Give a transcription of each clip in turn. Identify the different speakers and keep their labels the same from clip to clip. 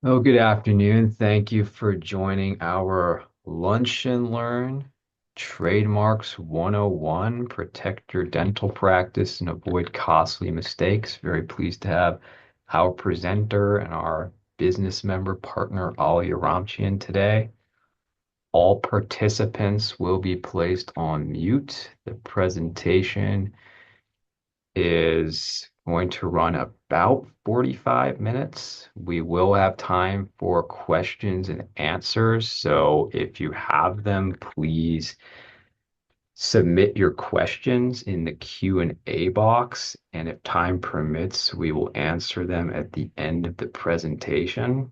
Speaker 1: Oh, good afternoon. Thank you for joining our Lunch and Learn Trademarks 101. Protect your dental practice and avoid costly mistakes. Very pleased to have our presenter and our business member partner, Ali Oromchian, today. All participants will be placed on mute. The presentation is going to run about 45 minutes. We will have time for questions and answers. So if you have them, please submit your questions in the Q&A box. And if time permits, we will answer them at the end of the presentation.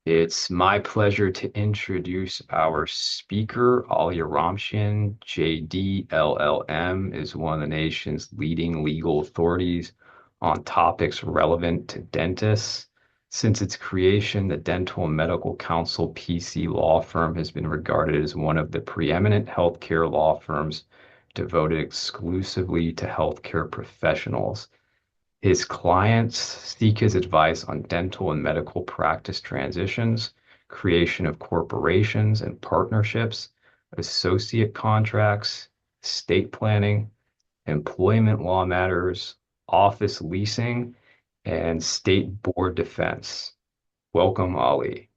Speaker 1: It's my pleasure to introduce our speaker, Ali Ramshin. JD LL.M is one of the nation's leading legal authorities on topics relevant to dentists. Since its creation, the Dental and Medical Council PC law firm has been regarded as one of the preeminent healthcare law firms devoted exclusively to healthcare professionals. His clients seek his advice on dental and medical practice transitions, creation of corporations and partnerships, associate contracts, estate planning, employment law matters, office leasing, and state board defense. Welcome, Ali.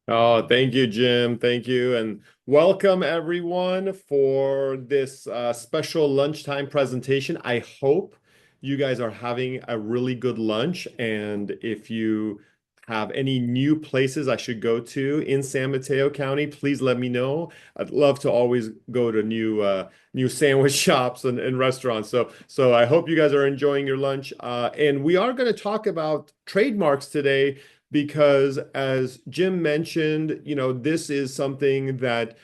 Speaker 2: Oh, thank you, Jim. Thank you. And welcome everyone for this special lunchtime presentation. I hope you guys are having a really good lunch. And if you have any new places I should go to in San Mateo County, please let me know. I'd love to always go to new sandwich shops and restaurants. So I hope you guys are enjoying your lunch. And we are going to talk about trademarks today because as Jim mentioned, this is something that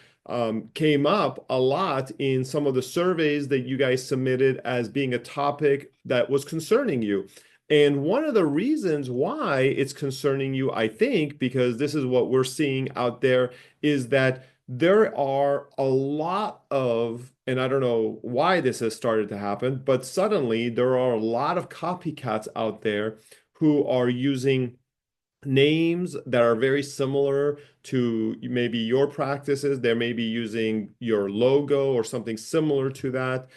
Speaker 2: came up a lot in some of the surveys that you guys submitted as being a topic that was concerning you. And one of the reasons why it's concerning you, I think, because this is what we're seeing out there, is that there are a lot of, and I don't know why this has started to happen, but suddenly there are a lot of copycats out there who are using names that are very similar to maybe your practices. They may be using your logo or something similar to that.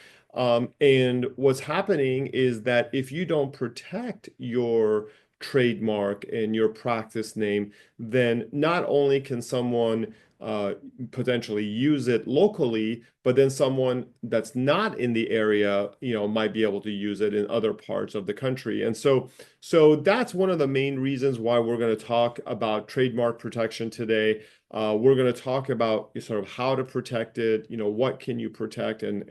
Speaker 2: And what's happening is that if you don't protect your trademark and your practice name, then not only can someone uh, potentially use it locally, but then someone that's not in the area, might be able to use it in other parts of the country. And so that's one of the main reasons why we're going to talk about trademark protection today. We're going to talk about sort of how to protect it, what can you protect and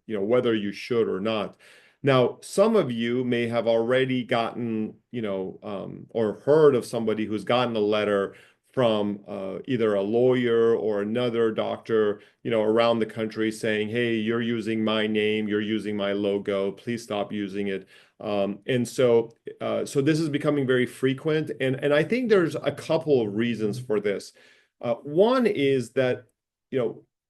Speaker 2: whether you should or not. Now, some of you may have already gotten, or heard of somebody who's gotten a letter from either a lawyer or another doctor, around the country saying, "Hey, you're using my name, you're using my logo, please stop using it." And so this is becoming very frequent, and I think there's a couple of reasons for this. One is that,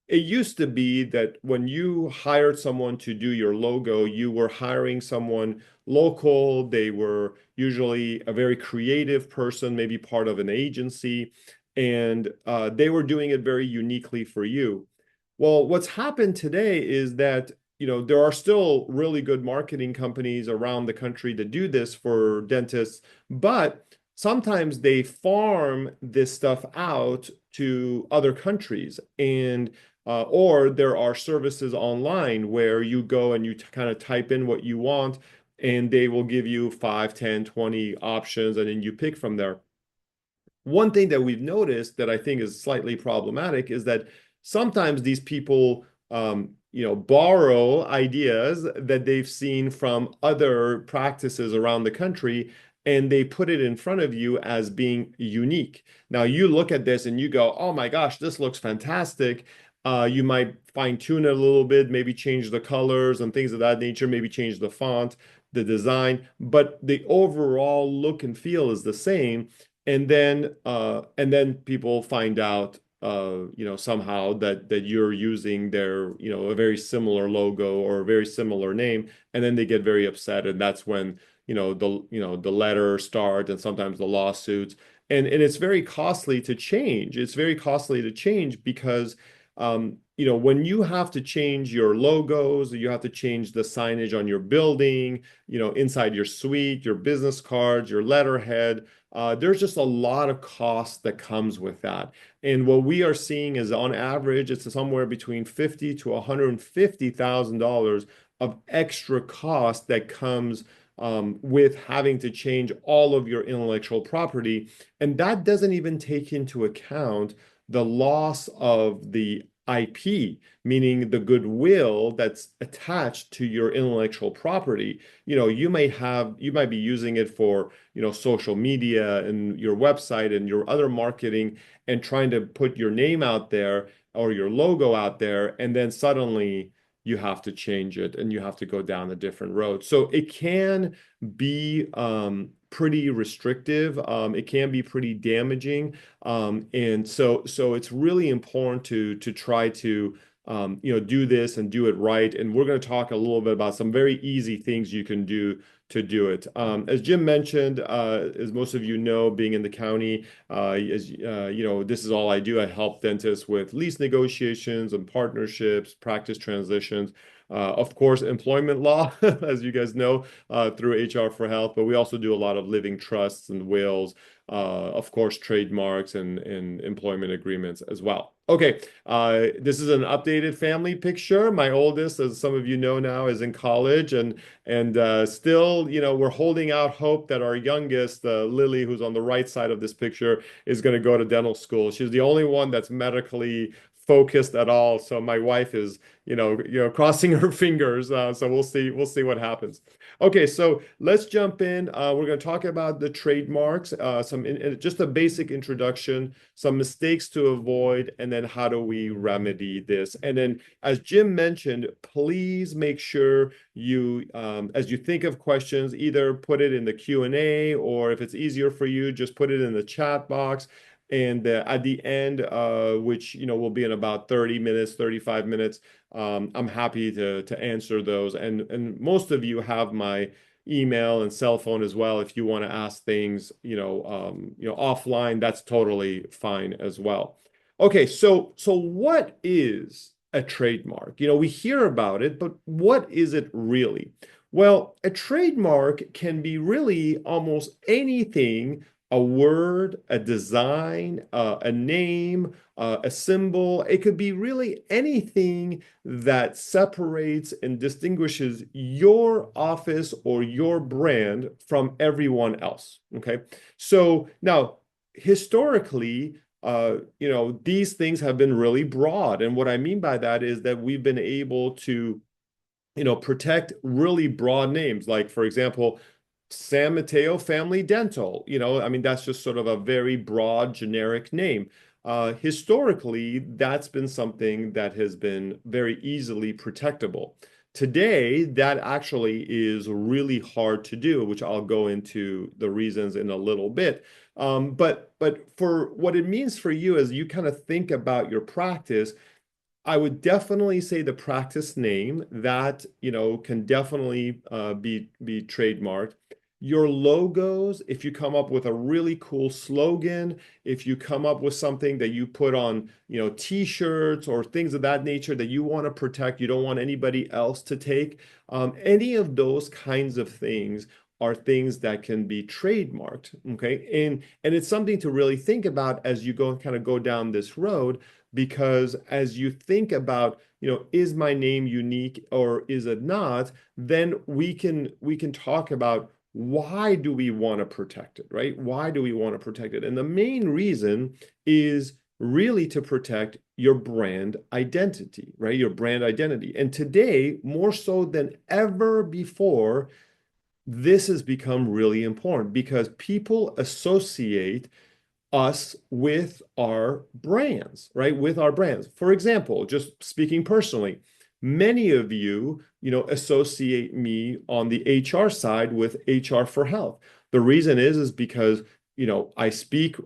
Speaker 2: it used to be that when you hired someone to do your logo, you were hiring someone local. They were usually a very creative person, maybe part of an agency, and they were doing it very uniquely for you. Well, what's happened today is that there are still really good marketing companies around the country that do this for dentists, but sometimes they farm this stuff out to other countries. And or there are services online where you go and you kind of type in what you want, and they will give you 5, 10, 20 options, and then you pick from there. One thing that we've noticed that I think is slightly problematic is that sometimes these people, borrow ideas that they've seen from other practices around the country, and they put it in front of you as being unique. Now you look at this and you go, "Oh my gosh, this looks fantastic." You might fine tune it a little bit, maybe change the colors and things of that nature, maybe change the font, the design, but the overall look and feel is the same. And then people find out, somehow that you're using their, a very similar logo or a very similar name, and then they get very upset, and that's when the letter start and sometimes the lawsuits. And it's very costly to change. It's very costly to change because when you have to change your logos, you have to change the signage on your building, inside your suite, your business cards, your letterhead. There's just a lot of cost that comes with that. And what we are seeing is on average, it's somewhere between $50 to $150,000 of extra cost that comes with having to change all of your intellectual property. And that doesn't even take into account the loss of the IP, meaning the goodwill that's attached to your intellectual property. You might be using it for, social media and your website and your other marketing and trying to put your name out there or your logo out there, and then suddenly you have to change it and you have to go down a different road. So it can be pretty restrictive. It can be pretty damaging. And so it's really important to try to do this and do it right. And we're going to talk a little bit about some very easy things you can do to do it. As Jim mentioned, as most of you know, being in the county, this is all I do. I help dentists with lease negotiations and partnerships, practice transitions. Of course, employment law, as you guys know, through HR for Health, but we also do a lot of living trusts and wills, of course, trademarks and employment agreements as well. Okay, this is an updated family picture. My oldest, as some of you know now, is in college, and still, we're holding out hope that our youngest, Lily, who's on the right side of this picture, is going to go to dental school. She's the only one that's medically focused at all. So my wife is, crossing her fingers. So we'll see what happens. Okay, so let's jump in. We're going to talk about the trademarks, just a basic introduction, some mistakes to avoid, and then how do we remedy this. And then, as Jim mentioned, please make sure you, as you think of questions, either put it in the Q&A, or if it's easier for you, just put it in the chat box. And at the end, which will be in about 30 minutes, 35 minutes, I'm happy to answer those. And most of you have my email and cell phone as well. If you want to ask things, offline, that's totally fine as well. Okay, so what is a trademark? We hear about it, but what is it really? Well, a trademark can be really almost anything: a word, a design, a name, a symbol. It could be really anything that separates and distinguishes your office or your brand from everyone else. Okay. So now, historically, these things have been really broad. And what I mean by that is that we've been able to, protect really broad names. Like, for example, San Mateo Family Dental. That's just sort of a very broad, generic name. Historically, that's been something that has been very easily protectable. Today, that actually is really hard to do, which I'll go into the reasons in a little bit. But for what it means for you as you kind of think about your practice, I would definitely say the practice name that, can definitely be trademarked. Your logos, if you come up with a really cool slogan, if you come up with something that you put on, t-shirts or things of that nature that you want to protect, you don't want anybody else to take, any of those kinds of things are things that can be trademarked. Okay. And it's something to really think about as you go down this road, because as you think about, is my name unique or is it not, then we can talk about, why do we want to protect it, right? Why do we want to protect it? And the main reason is really to protect your brand identity, right? Your brand identity. And today, more so than ever before, this has become really important because people associate us with our brands, right? With our brands. For example, just speaking personally, many of you, associate me on the HR side with HR for Health. The reason is because, I speak,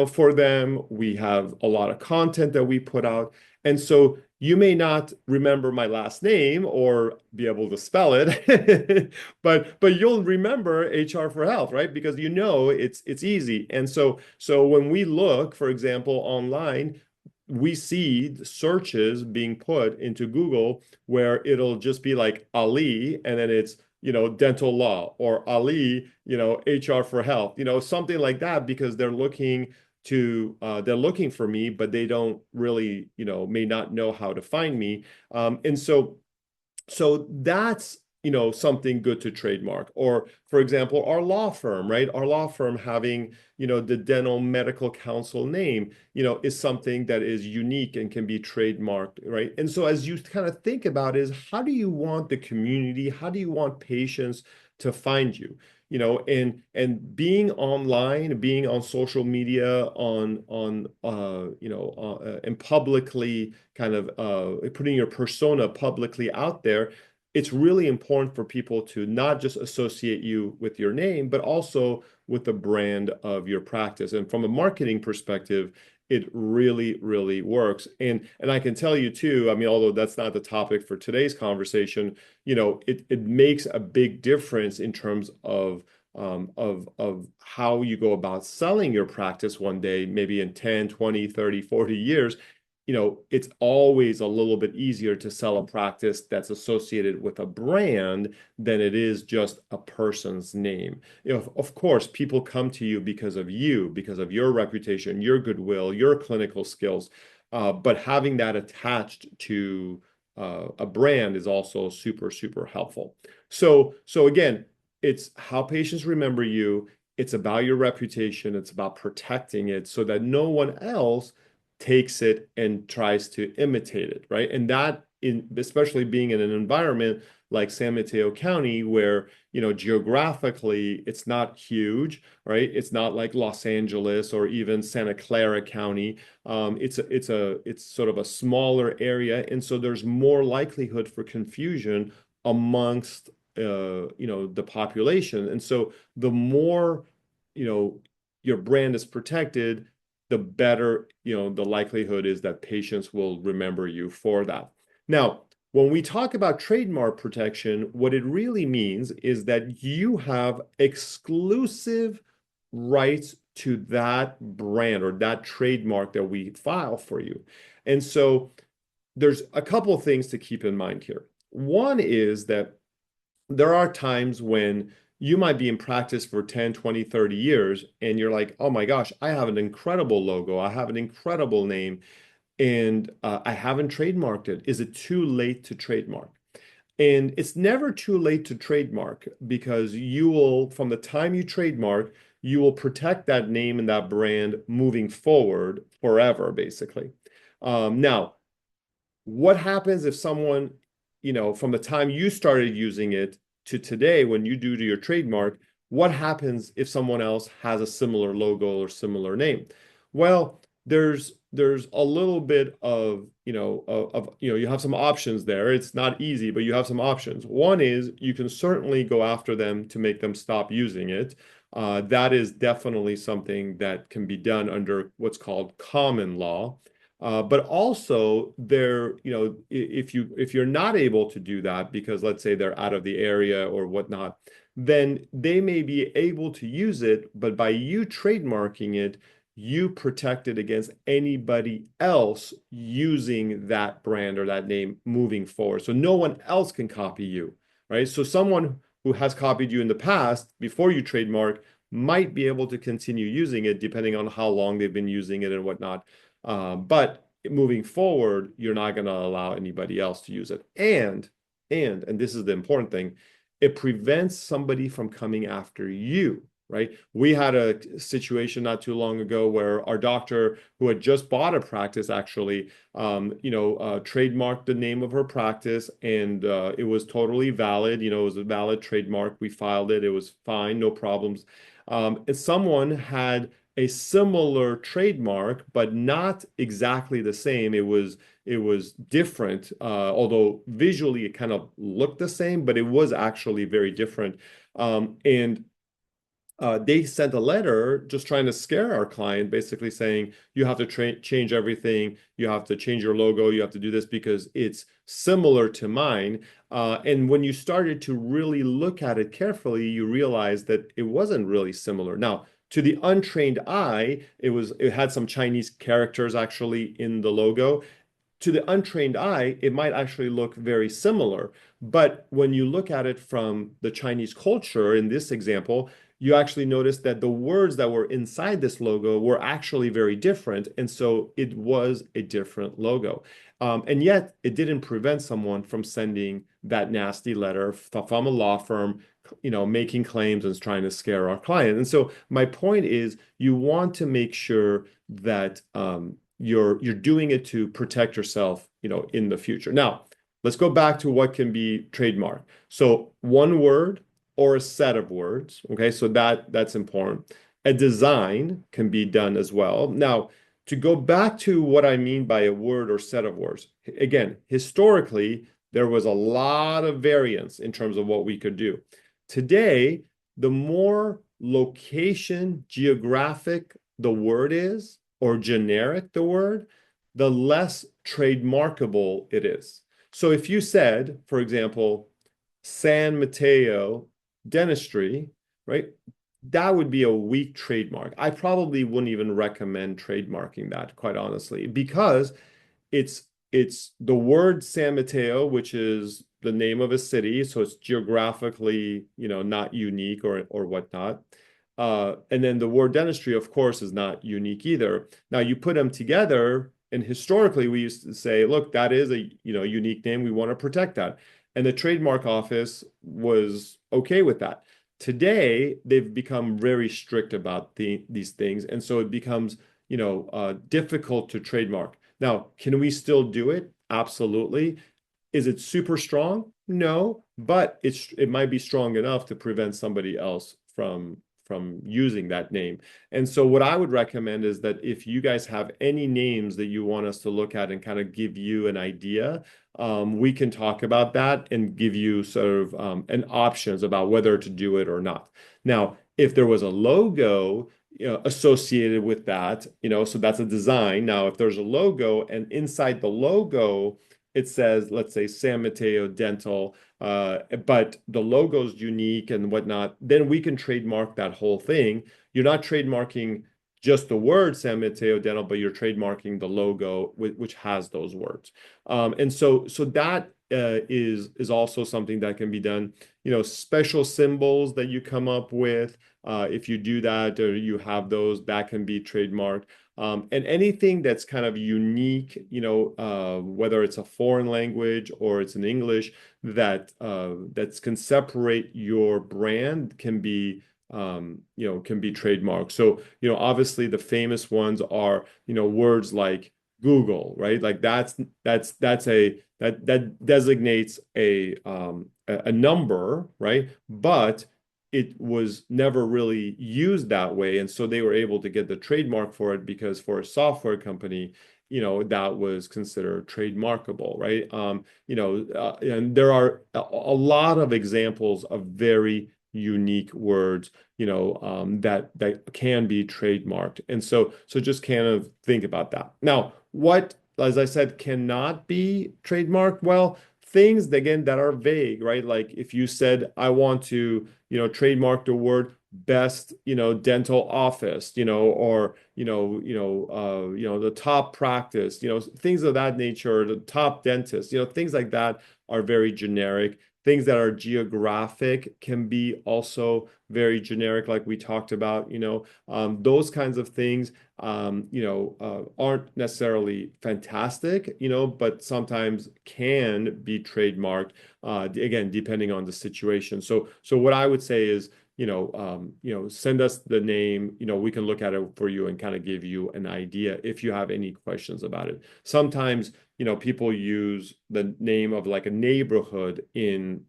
Speaker 2: for them. We have a lot of content that we put out. And so you may not remember my last name or be able to spell it, but you'll remember HR for Health, right? Because you know it's easy. And so when we look, for example, online, we see searches being put into Google where it'll just be like Ali, and then it's dental law, or Ali, HR for health, something like that, because they're looking for me, but they don't really, may not know how to find me. And so that's, something good to trademark. Or, for example, our law firm, right? Our law firm having, the Dental Medical Council name, is something that is unique and can be trademarked, right? And so as you kind of think about is, how do you want the community, how do you want patients to find you? And being online, being on social media, and publicly kind of putting your persona publicly out there, it's really important for people to not just associate you with your name, but also with the brand of your practice. And from a marketing perspective, it really, really works. And I can tell you too, I mean, although that's not the topic for today's conversation, it makes a big difference in terms of how you go about selling your practice one day, maybe in 10, 20, 30, 40 years. It's always a little bit easier to sell a practice that's associated with a brand than it is just a person's name. Of course, people come to you, because of your reputation, your goodwill, your clinical skills. But having that attached to a brand is also super, super helpful. So again, it's how patients remember you. It's about your reputation. It's about protecting it so that no one else takes it and tries to imitate it, right? And that, especially being in an environment like San Mateo County, where geographically it's not huge, right? It's not like Los Angeles or even Santa Clara County. It's sort of a smaller area, and so there's more likelihood for confusion amongst the population. And so the more you know your brand is protected, the better, the likelihood is that patients will remember you for that. Now, when we talk about trademark protection, what it really means is that you have exclusive rights to that brand or that trademark that we file for you. And so there's a couple of things to keep in mind here. One is that there are times when you might be in practice for 10, 20, 30 years, and you're like, oh my gosh, I have an incredible logo. I have an incredible name, and I haven't trademarked it. Is it too late to trademark? And it's never too late to trademark, because you will, from the time you trademark, you will protect that name and that brand moving forward forever, basically. Now, what happens if someone, from the time you started using it to today, when you do to your trademark, what happens if someone else has a similar logo or similar name? Well, there's a little bit of, you have some options there. It's not easy, but you have some options. One is you can certainly go after them to make them stop using it. That is definitely something that can be done under what's called common law. But also there, if you're not able to do that because let's say they're out of the area or whatnot, then they may be able to use it, but by you trademarking it, you protect it against anybody else using that brand or that name moving forward. So no one else can copy you, right? So someone who has copied you in the past before you trademark might be able to continue using it depending on how long they've been using it and whatnot. But moving forward, you're not going to allow anybody else to use it. And this is the important thing, it prevents somebody from coming after you, right? We had a situation not too long ago where our doctor, who had just bought a practice, actually, trademarked the name of her practice, and it was totally valid. It was a valid trademark. We filed it. It was fine, no problems. And someone had a similar trademark, but not exactly the same. It was different, although visually it kind of looked the same, but it was actually very different. And they sent a letter just trying to scare our client, basically saying, you have to change everything, you have to change your logo, you have to do this because it's similar to mine. And when you started to really look at it carefully, you realized that it wasn't really similar. Now, to the untrained eye, it had some Chinese characters actually in the logo. To the untrained eye, it might actually look very similar. But when you look at it from the Chinese culture, in this example, you actually notice that the words that were inside this logo were actually very different. And so it was a different logo. And yet it didn't prevent someone from sending that nasty letter from a law firm, making claims and trying to scare our client. And so my point is, you want to make sure that you're doing it to protect yourself, in the future. Now, let's go back to what can be trademark. So one word or a set of words. Okay, so that's important. A design can be done as well. Now, to go back to what I mean by a word or set of words, again, historically, there was a lot of variance in terms of what we could do. Today, the more location, geographic the word is, or generic the word, the less trademarkable it is. So if you said, for example, San Mateo dentistry, right? That would be a weak trademark. I probably wouldn't even recommend trademarking that, quite honestly, because it's the word San Mateo, which is the name of a city, so it's geographically, not unique or whatnot. And then the word dentistry, of course, is not unique either. Now you put them together, and historically we used to say, look, that is a unique name. We want to protect that. And the trademark office was okay with that. Today, they've become very strict about these things. And so it becomes, difficult to trademark. Now, can we still do it? Absolutely. Is it super strong? No, but it might be strong enough to prevent somebody else from using that name. And so what I would recommend is that if you guys have any names that you want us to look at and kind of give you an idea, we can talk about that and give you sort of an options about whether to do it or not. Now, if there was a logo, associated with that, so that's a design. Now, if there's a logo and inside the logo, it says, let's say San Mateo Dental, but the logo's unique and whatnot, then we can trademark that whole thing. You're not trademarking just the word San Mateo Dental, but you're trademarking the logo, which has those words. And so that is also something that can be done. Special symbols that you come up with, if you do that or you have those, that can be trademarked. And anything that's kind of unique, whether it's a foreign language or it's in English, that can separate your brand can be trademarked. So, obviously the famous ones are, words like Google, right? Like that designates a number, right? But it was never really used that way. And so they were able to get the trademark for it because for a software company, that was considered trademarkable, right? And there are a lot of examples of very unique words, that can be trademarked. And so just kind of think about that. Now, what, as I said, cannot be trademarked? Well, things again that are vague, right? Like if you said, I want to, trademark the word best, dental office, or the top practice, things of that nature, the top dentist, things like that are very generic. Things that are geographic can be also very generic, like we talked about. Those kinds of things, aren't necessarily fantastic, but sometimes can be trademarked, again, depending on the situation. So what I would say is, send us the name, we can look at it for you and kind of give you an idea if you have any questions about it. Sometimes, people use the name of like a neighborhood in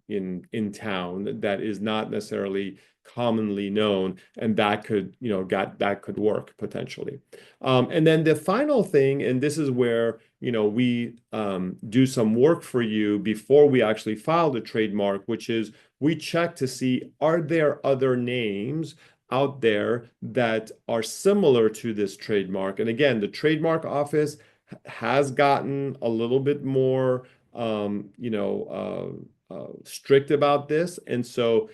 Speaker 2: town that is not necessarily commonly known, and that could, that could work potentially. And then the final thing, and this is where, we do some work for you before we actually file the trademark, which is we check to see, are there other names out there that are similar to this trademark. And again, the trademark office has gotten a little bit more, strict about this. And so,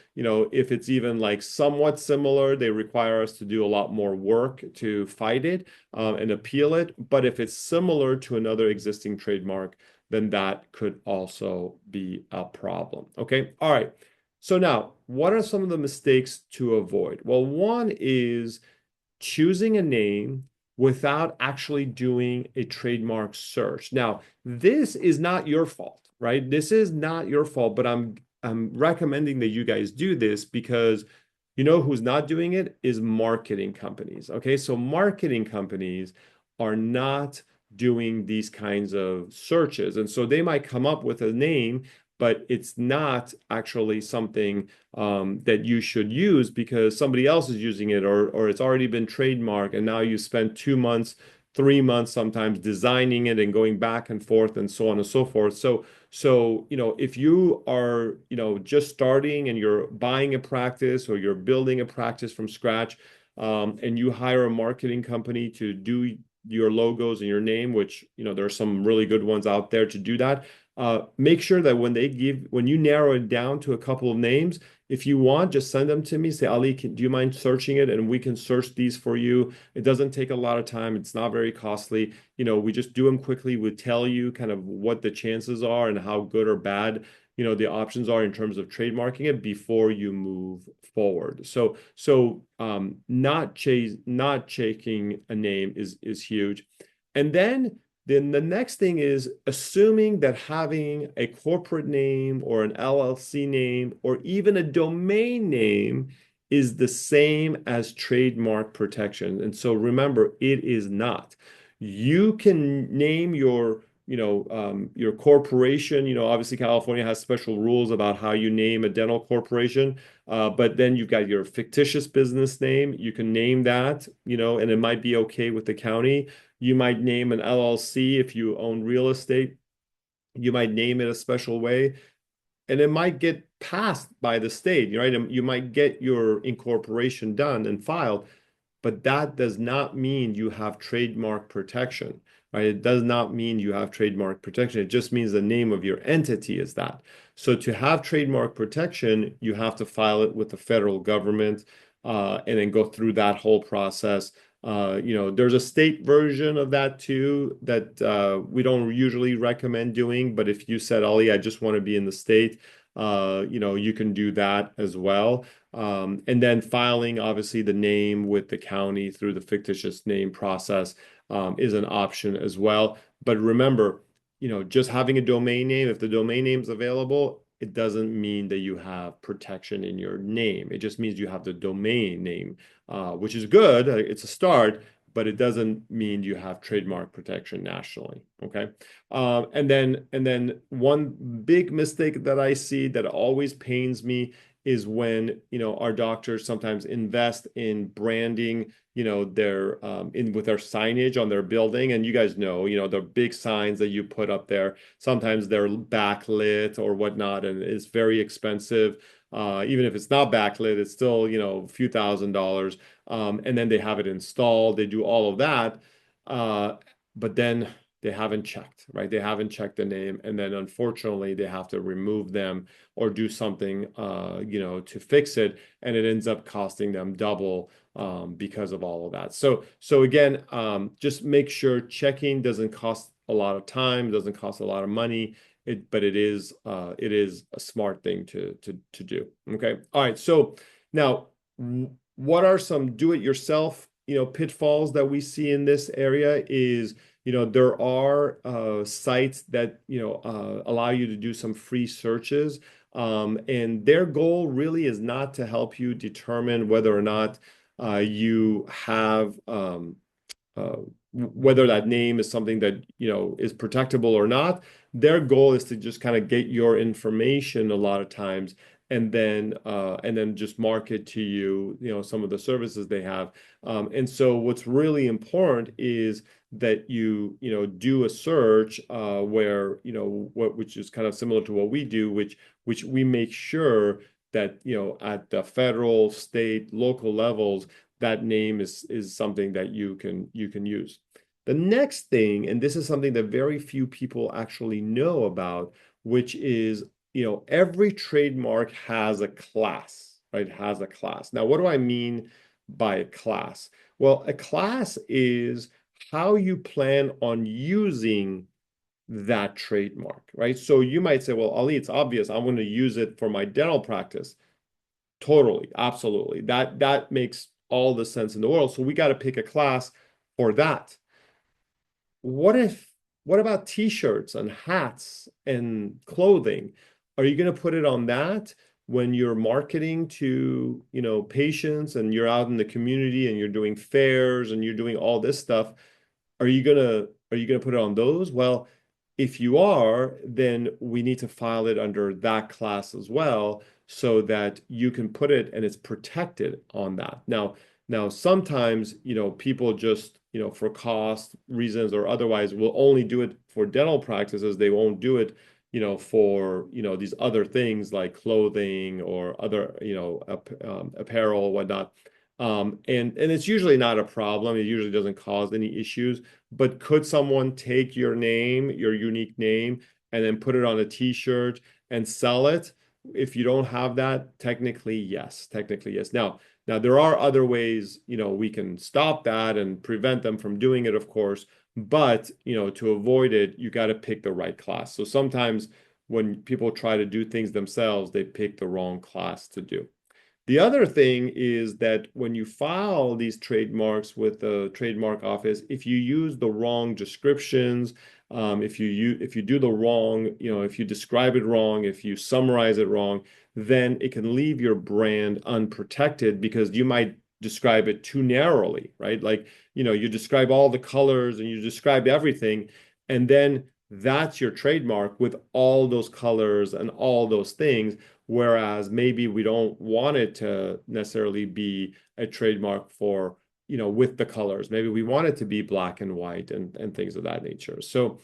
Speaker 2: if it's even like somewhat similar, they require us to do a lot more work to fight it, and appeal it. But if it's similar to another existing trademark, then that could also be a problem. Okay. All right. So now, what are some of the mistakes to avoid? Well, one is choosing a name without actually doing a trademark search. Now, this is not your fault, right? This is not your fault, but I'm recommending that you guys do this because who's not doing it is marketing companies. Okay, so marketing companies are not doing these kinds of searches. And so they might come up with a name, but it's not actually something that you should use because somebody else is using it, or it's already been trademarked. And now you spend 2 months, 3 months sometimes designing it and going back and forth and so on and so forth. So, if you are, just starting and you're buying a practice or you're building a practice from scratch, and you hire a marketing company to do your logos and your name, which, there are some really good ones out there to do that. Make sure that when you narrow it down to a couple of names, if you want, just send them to me. Say, Ali, do you mind searching it? And we can search these for you. It doesn't take a lot of time. It's not very costly. We just do them quickly. We tell you kind of what the chances are and how good or bad, the options are in terms of trademarking it before you move forward. So not checking a name is huge. And then the next thing is assuming that having a corporate name or an LLC name or even a domain name is the same as trademark protection. And so remember, it is not. You can name your corporation. Obviously California has special rules about how you name a dental corporation. But then you've got your fictitious business name. You can name that, and it might be okay with the county. You might name an LLC if you own real estate. You might name it a special way, and it might get passed by the state, right? And you might get your incorporation done and filed, but that does not mean you have trademark protection, right? It does not mean you have trademark protection. It just means the name of your entity is that. So to have trademark protection, you have to file it with the federal government, and then go through that whole process. There's a state version of that too that we don't usually recommend doing. But if you said, Ali, I just want to be in the state, you can do that as well. And then filing, obviously, the name with the county through the fictitious name process is an option as well. But remember, just having a domain name, if the domain name is available, it doesn't mean that you have protection in your name. It just means you have the domain name, which is good. It's a start, but it doesn't mean you have trademark protection nationally. Okay. And then one big mistake that I see that always pains me is when our doctors sometimes invest in branding, their in with their signage on their building. And you guys know, the big signs that you put up there, sometimes they're backlit or whatnot, and it's very expensive. Even if it's not backlit, it's still, a few $1,000s. And then they have it installed, they do all of that. But then they haven't checked, right? They haven't checked the name. And then unfortunately, they have to remove them or do something, to fix it. And it ends up costing them double, because of all of that. So again, just make sure checking doesn't cost a lot of time, doesn't cost a lot of money. But it is a smart thing to do. Okay. All right. So now, what are some do-it-yourself, pitfalls that we see in this area is, there are sites that, allow you to do some free searches. And their goal really is not to help you determine whether or not you have whether that name is something that is protectable or not. Their goal is to just kind of get your information a lot of times, and then just market to you, some of the services they have. And so what's really important is that you do a search, where which is kind of similar to what we do, which we make sure that, at the federal, state, local levels, that name is something that you can use. The next thing, and this is something that very few people actually know about, which is, every trademark has a class, right? Has a class. Now, what do I mean by a class? Well, a class is how you plan on using that trademark, right? So you might say, well, Ali, it's obvious. I'm going to use it for my dental practice. Totally, absolutely. That makes all the sense in the world. So we got to pick a class for that. What if, what about t-shirts and hats and clothing? Are you going to put it on that when you're marketing to, patients and you're out in the community and you're doing fairs and you're doing all this stuff? Are you gonna put it on those? Well, if you are, then we need to file it under that class as well so that you can put it and it's protected on that. Now sometimes, people just, for cost reasons or otherwise will only do it for dental practices. They won't do it, for, these other things like clothing or other, apparel, whatnot. And it's usually not a problem. It usually doesn't cause any issues. But could someone take your name, your unique name, and then put it on a t-shirt and sell it? If you don't have that, technically, yes. Technically, yes. Now there are other ways, we can stop that and prevent them from doing it, of course. But, to avoid it, you got to pick the right class. So sometimes when people try to do things themselves, they pick the wrong class to do. The other thing is that when you file these trademarks with the trademark office, if you use the wrong descriptions, if you do the wrong, if you describe it wrong, if you summarize it wrong, then it can leave your brand unprotected because you might describe it too narrowly, right? Like, you describe all the colors and you describe everything, and then that's your trademark with all those colors and all those things. Whereas maybe we don't want it to necessarily be a trademark for, with the colors. Maybe we want it to be black and white and things of that nature. So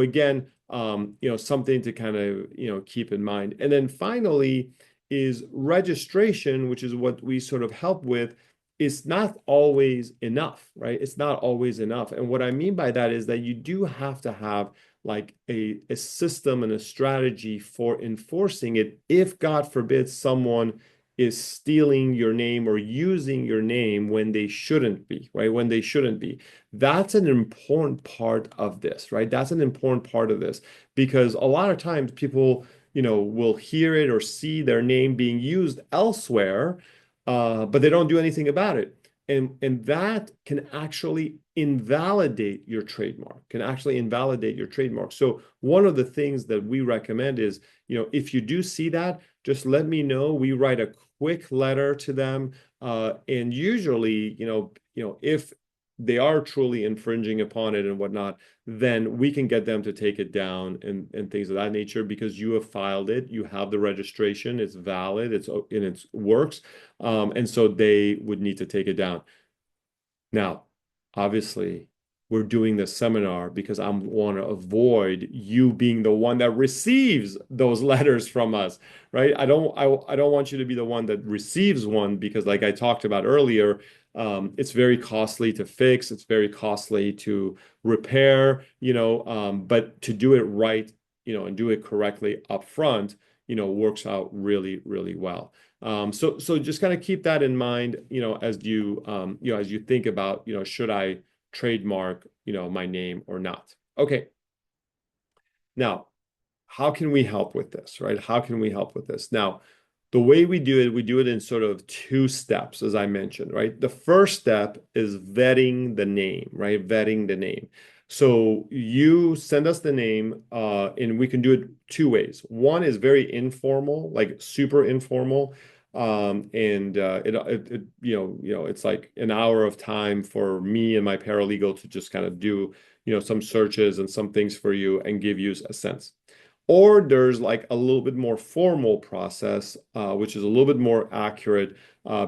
Speaker 2: again, something to kind of, keep in mind. And then finally is registration, which is what we sort of help with. Is not always enough, right? It's not always enough. And what I mean by that is that you do have to have like a system and a strategy for enforcing it if, God forbid, someone is stealing your name or using your name when they shouldn't be, right? When they shouldn't be. That's an important part of this, right? That's an important part of this because a lot of times people, will hear it or see their name being used elsewhere, but they don't do anything about it. And that can actually invalidate your trademark, can actually invalidate your trademark. So one of the things that we recommend is, if you do see that, just let me know. We write a quick letter to them. And usually, if they are truly infringing upon it and whatnot, then we can get them to take it down and things of that nature because you have filed it, you have the registration, it's valid, and it works. And so they would need to take it down. Now, obviously, we're doing this seminar because I want to avoid you being the one that receives those letters from us, right? I don't want you to be the one that receives one because, like I talked about earlier, it's very costly to fix, it's very costly to repair, but to do it right, and do it correctly up front, works out really, really well. So just kind of keep that in mind, as you think about, should I trademark, my name or not? Okay. Now, how can we help with this, right? How can we help with this? Now, the way we do it in sort of two steps, as I mentioned, right? The first step is vetting the name, right? Vetting the name. So you send us the name, and we can do it two ways. One is very informal, like super informal. And it's like an hour of time for me and my paralegal to just kind of do, some searches and some things for you and give you a sense. Or there's like a little bit more formal process, which is a little bit more accurate,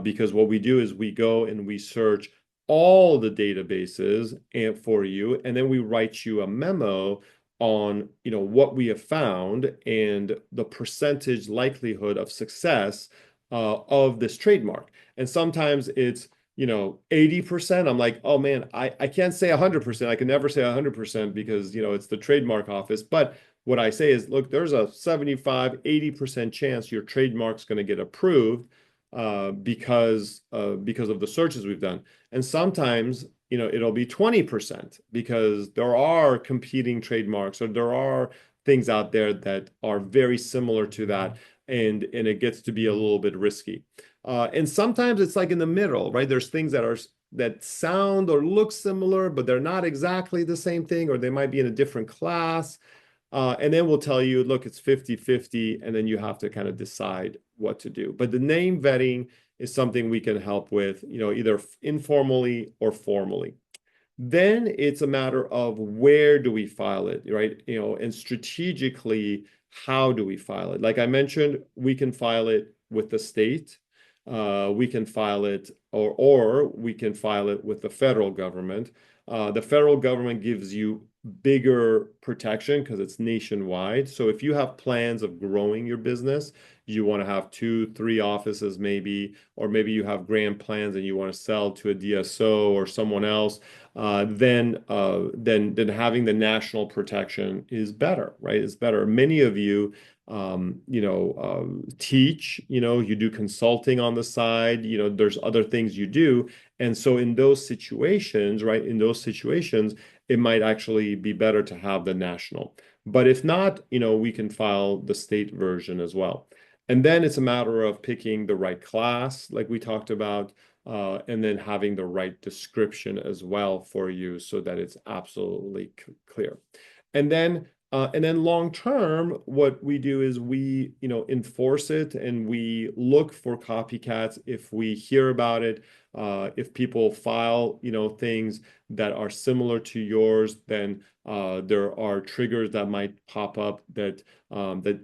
Speaker 2: because what we do is we go and we search all the databases and for you, and then we write you a memo on, what we have found and the percentage likelihood of success of this trademark. And sometimes it's 80%. I'm like, oh man, I can't say 100%. I can never say 100% because, it's the trademark office. But what I say is, look, there's a 75, 80% chance your trademark's going to get approved because of the searches we've done. And sometimes, it'll be 20% because there are competing trademarks or there are things out there that are very similar to that. And it gets to be a little bit risky. And sometimes it's like in the middle, right? There's things that sound or look similar, but they're not exactly the same thing, or they might be in a different class. And then we'll tell you, look, it's 50-50, and then you have to kind of decide what to do. But the name vetting is something we can help with, either informally or formally. Then it's a matter of where do we file it, right? And strategically, how do we file it? Like I mentioned, we can file it with the state. We can file it, or we can file it with the federal government. The federal government gives you bigger protection because it's nationwide. So if you have plans of growing your business, you want to have 2, 3 offices maybe, or maybe you have grand plans and you want to sell to a DSO or someone else, then having the national protection is better, right? It's better. Many of you teach, you do consulting on the side, there's other things you do. And so in those situations, right, it might actually be better to have the national. But if not, we can file the state version as well. And then it's a matter of picking the right class, like we talked about, and then having the right description as well for you so that it's absolutely clear. And then long term, what we do is we, enforce it and we look for copycats if we hear about it. If people file, things that are similar to yours, then there are triggers that might pop up that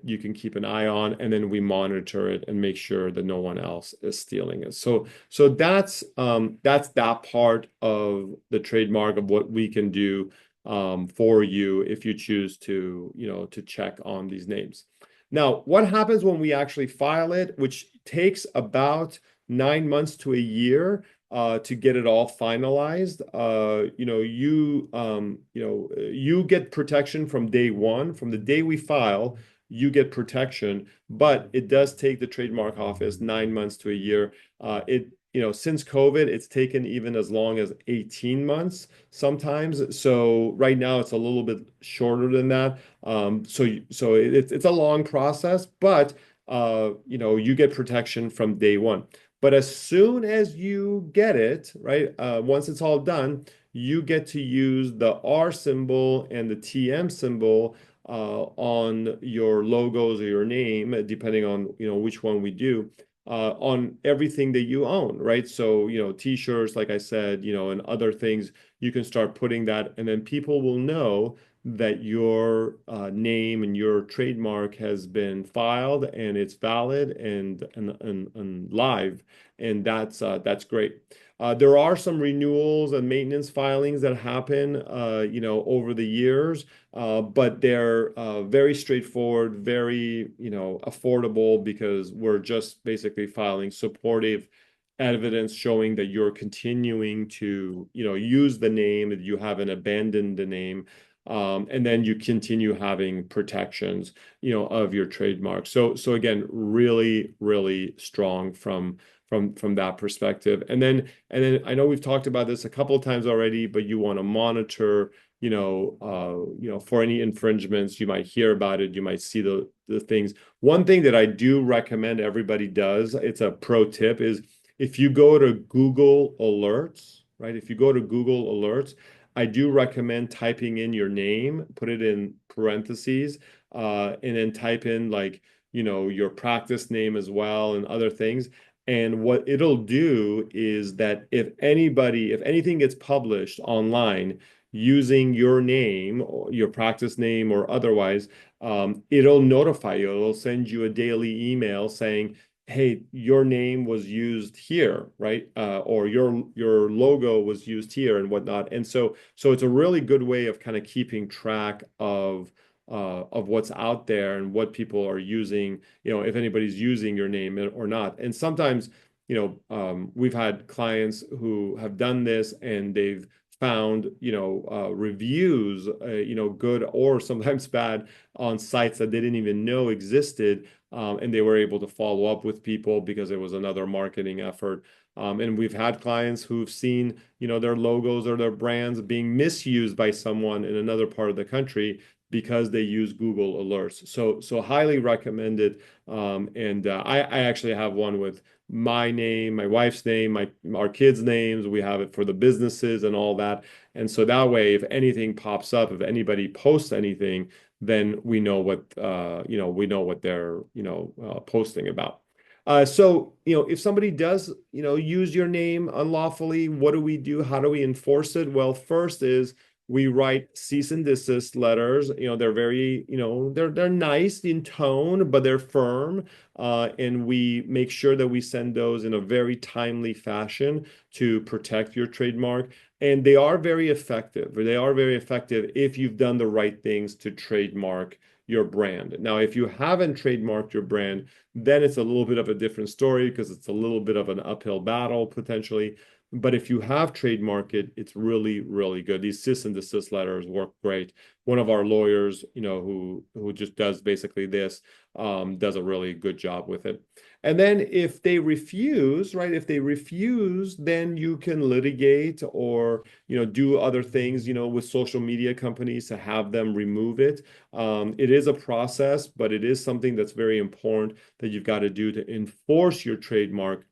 Speaker 2: you can keep an eye on, and then we monitor it and make sure that no one else is stealing it. So that's that part of the trademark of what we can do for you if you choose to check on these names. Now, what happens when we actually file it, which takes about 9 months to a year to get it all finalized? You get protection from day one. From the day we file, you get protection, but it does take the trademark office 9 months to a year. Since COVID, it's taken even as long as 18 months sometimes. So right now it's a little bit shorter than that. So it's a long process, but you get protection from day one. But as soon as you get it, right, once it's all done, you get to use the R symbol and the TM symbol on your logos or your name, depending on which one we do, on everything that you own, right? So t-shirts, like I said, and other things, you can start putting that, and then people will know that your name and your trademark has been filed and it's valid and live, and that's great. There are some renewals and maintenance filings that happen, over the years, but they're very straightforward, very, affordable, because we're just basically filing supportive evidence showing that you're continuing to, use the name, that you haven't abandoned the name. And then you continue having protections, of your trademark. So again, really, really strong from that perspective. And then I know we've talked about this a couple of times already, but you want to monitor, for any infringements. You might hear about it, you might see the things. One thing that I do recommend everybody does, it's a pro tip, is if you go to Google Alerts, right? If you go to Google Alerts, I do recommend typing in your name, put it in parentheses, and then type in your practice name as well and other things. And what it'll do is that if anything gets published online using your name, or your practice name or otherwise, it'll notify you. It'll send you a daily email saying, hey, your name was used here, right? Or your logo was used here and whatnot. And so it's a really good way of kind of keeping track of what's out there and what people are using, if anybody's using your name or not. And sometimes, we've had clients who have done this and they've found, reviews, good or sometimes bad on sites that they didn't even know existed, and they were able to follow up with people because it was another marketing effort. And we've had clients who've seen, their logos or their brands being misused by someone in another part of the country because they use Google alerts. So highly recommended. And I actually have one with my name, my wife's name, our kids' names. We have it for the businesses and all that. And so that way, if anything pops up, if anybody posts anything, then we know what they're posting about. So if somebody does use your name unlawfully, what do we do? How do we enforce it? Well, first is we write cease and desist letters. They're very they're nice in tone, but they're firm. And we make sure that we send those in a very timely fashion to protect your trademark. And they are very effective. They are very effective if you've done the right things to trademark your brand. Now, if you haven't trademarked your brand, then it's a little bit of a different story because it's a little bit of an uphill battle potentially. But if you have trademarked it, it's really, really good. These cease and desist letters work great. One of our lawyers, who just does basically this, does a really good job with it. And then if they refuse, right, if they refuse, then you can litigate or, do other things, with social media companies to have them remove it. It is a process, but it is something that's very important that you've got to do to enforce your trademark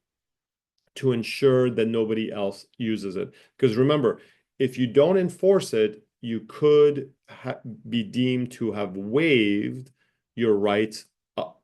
Speaker 2: to ensure that nobody else uses it. Because remember, if you don't enforce it, you could be deemed to have waived your rights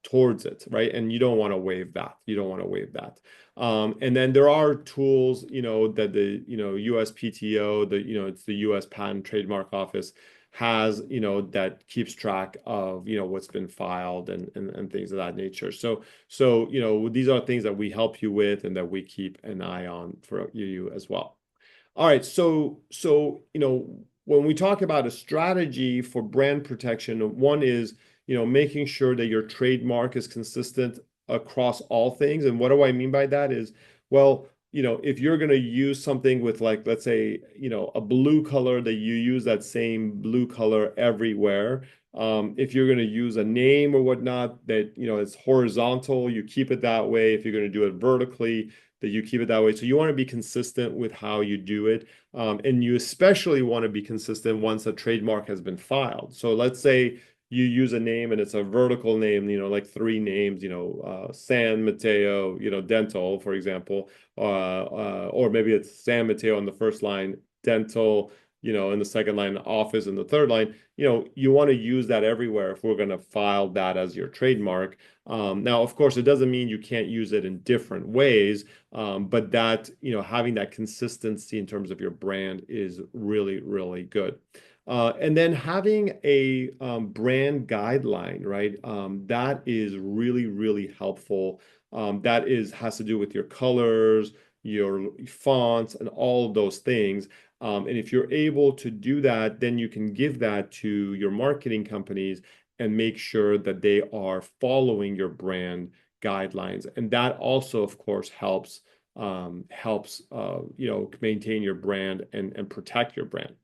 Speaker 2: towards it, right? And you don't want to waive that. You don't want to waive that. And then there are tools, that the, USPTO, it's the US Patent Trademark Office has, that keeps track of, what's been filed and things of that nature. So, these are things that we help you with and that we keep an eye on for you as well. All right, so when we talk about a strategy for brand protection, one is making sure that your trademark is consistent across all things. And what do I mean by that is, well, if you're going to use something with, like, let's say, a blue color, that you use that same blue color everywhere. If you're going to use a name or whatnot that it's horizontal, you keep it that way. If you're going to do it vertically, that you keep it that way. So you want to be consistent with how you do it. And you especially want to be consistent once a trademark has been filed. So let's say you use a name and it's a vertical name, like three names, San Mateo, Dental, for example, or maybe it's San Mateo on the first line, Dental, in the second line, Office in the third line. You want to use that everywhere if we're going to file that as your trademark. Now, of course, it doesn't mean you can't use it in different ways, but that, having that consistency in terms of your brand is really, really good. And then having a brand guideline, right? That is really, really helpful. That has to do with your colors, your fonts, and all of those things. And if you're able to do that, then you can give that to your marketing companies and make sure that they are following your brand guidelines. And that also, of course, helps maintain your brand and protect your brand.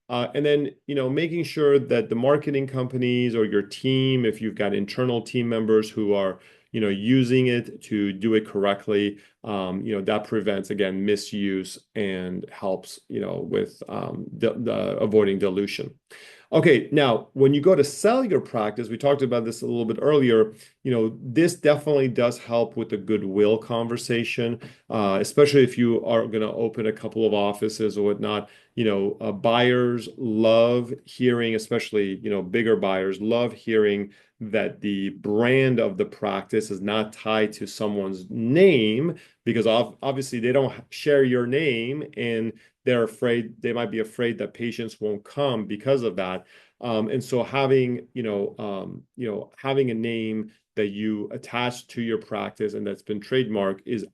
Speaker 2: And then, making sure that the marketing companies or your team, if you've got internal team members who are, using it to do it correctly, that prevents, again, misuse and helps, with the avoiding dilution. Okay, now when you go to sell your practice, we talked about this a little bit earlier, this definitely does help with the goodwill conversation, especially if you are going to open a couple of offices or whatnot. Buyers love hearing, especially, bigger buyers love hearing that the brand of the practice is not tied to someone's name, because obviously they don't share your name and they might be afraid that patients won't come because of that. And so having a name that you attach to your practice and that's been trademarked is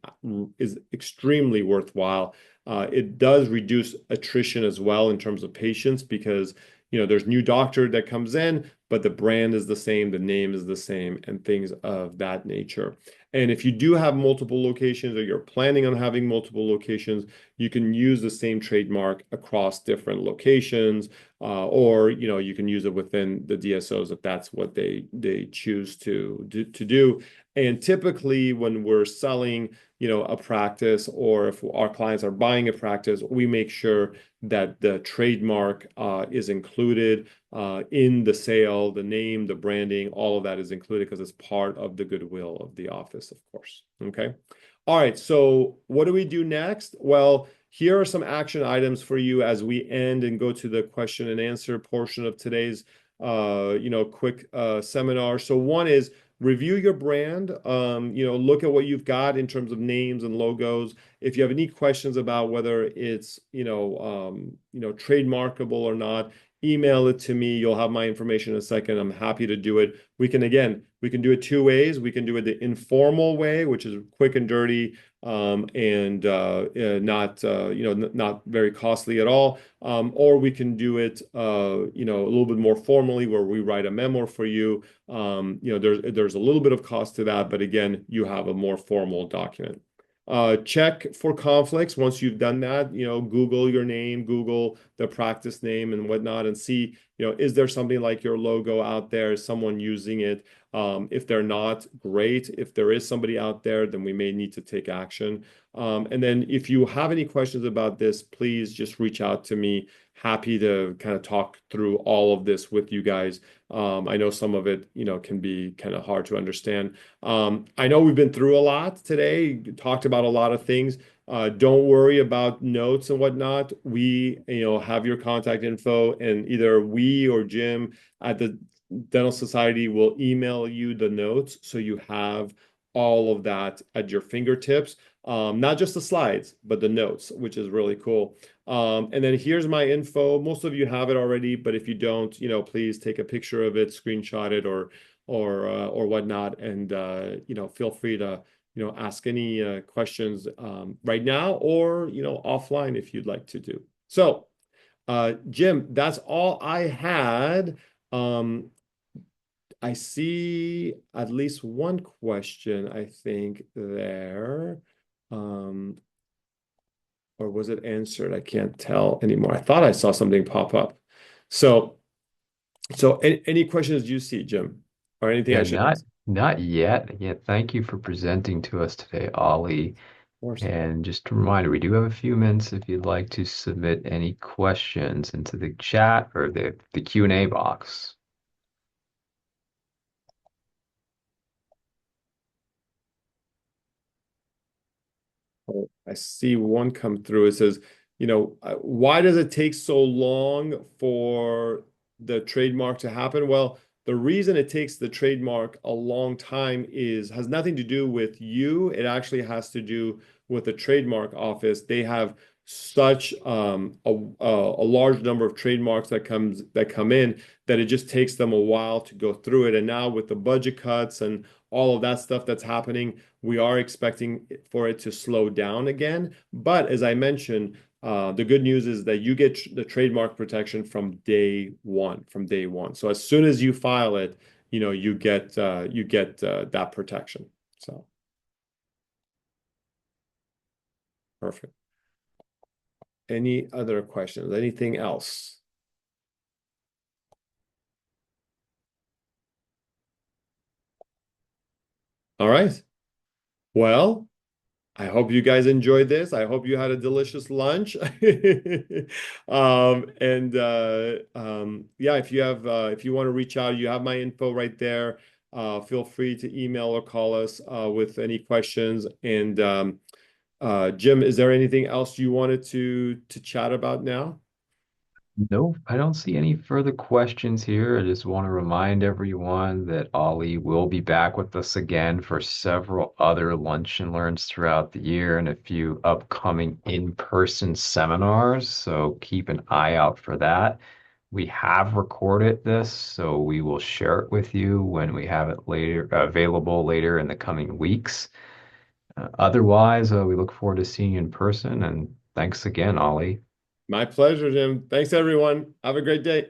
Speaker 2: extremely worthwhile. It does reduce attrition as well in terms of patients because there's new doctor that comes in, but the brand is the same, the name is the same, and things of that nature. And if you do have multiple locations or you're planning on having multiple locations, you can use the same trademark across different locations, or you can use it within the DSOs if that's what they choose to do. And typically, when we're selling, a practice, or if our clients are buying a practice, we make sure that the trademark is included in the sale, the name, the branding, all of that is included because it's part of the goodwill of the office, of course. Okay. All right. So what do we do next? Well, here are some action items for you as we end and go to the question and answer portion of today's, quick seminar. So one is review your brand. Look at what you've got in terms of names and logos. If you have any questions about whether it's, trademarkable or not, email it to me. You'll have my information in a second. I'm happy to do it. We can do it two ways. We can do it the informal way, which is quick and dirty, and not very costly at all. Or we can do it, a little bit more formally, where we write a memo for you. There's a little bit of cost to that, but again, you have a more formal document. Check for conflicts. Once you've done that, Google your name, Google the practice name and whatnot, and see, is there something like your logo out there? Is someone using it? If they're not, great. If there is somebody out there, then we may need to take action. And then if you have any questions about this, please just reach out to me. Happy to kind of talk through all of this with you guys. I know some of it, can be kind of hard to understand. I know we've been through a lot today, talked about a lot of things. Don't worry about notes and whatnot. We, have your contact info, and either we or Jim at the Dental Society will email you the notes so you have all of that at your fingertips. Not just the slides, but the notes, which is really cool. And then here's my info. Most of you have it already, but if you don't, please take a picture of it, screenshot it, or whatnot, and feel free to ask any questions right now, or offline if you'd like to do. So, Jim, that's all I had. I see at least one question, I think, there. Or was it answered? I can't tell anymore. I thought I saw something pop up. So, any questions you see, Jim, or anything I
Speaker 1: Yeah,
Speaker 2: should
Speaker 1: not
Speaker 2: ask?
Speaker 1: not yet. Yeah, thank you for presenting to us today, Ollie.
Speaker 2: Of course.
Speaker 1: And just a reminder, we do have a few minutes if you'd like to submit any questions into the chat or the Q&A box.
Speaker 2: Oh, I see one come through. It says, why does it take so long for the trademark to happen? Well, the reason it takes the trademark a long time has nothing to do with you. It actually has to do with the trademark office. They have such a large number of trademarks that come in that it just takes them a while to go through it. And now with the budget cuts and all of that stuff that's happening, we are expecting for it to slow down again. But as I mentioned, the good news is that you get the trademark protection from day one. So as soon as you file it, you get that protection. So perfect. Any other questions? Anything else? All right. Well, I hope you guys enjoyed this. I hope you had a delicious lunch. And yeah, if you want to reach out, you have my info right there. Feel free to email or call us with any questions. And Jim, is there anything else you wanted to chat about now?
Speaker 1: Nope, I don't see any further questions here. I just want to remind everyone that Ollie will be back with us again for several other lunch and learns throughout the year and a few upcoming in-person seminars. So keep an eye out for that. We have recorded this, so we will share it with you when we have it later available later in the coming weeks. Otherwise, we look forward to seeing you in person, and thanks again, Ollie.
Speaker 2: My pleasure, Jim. Thanks, everyone. Have a great day.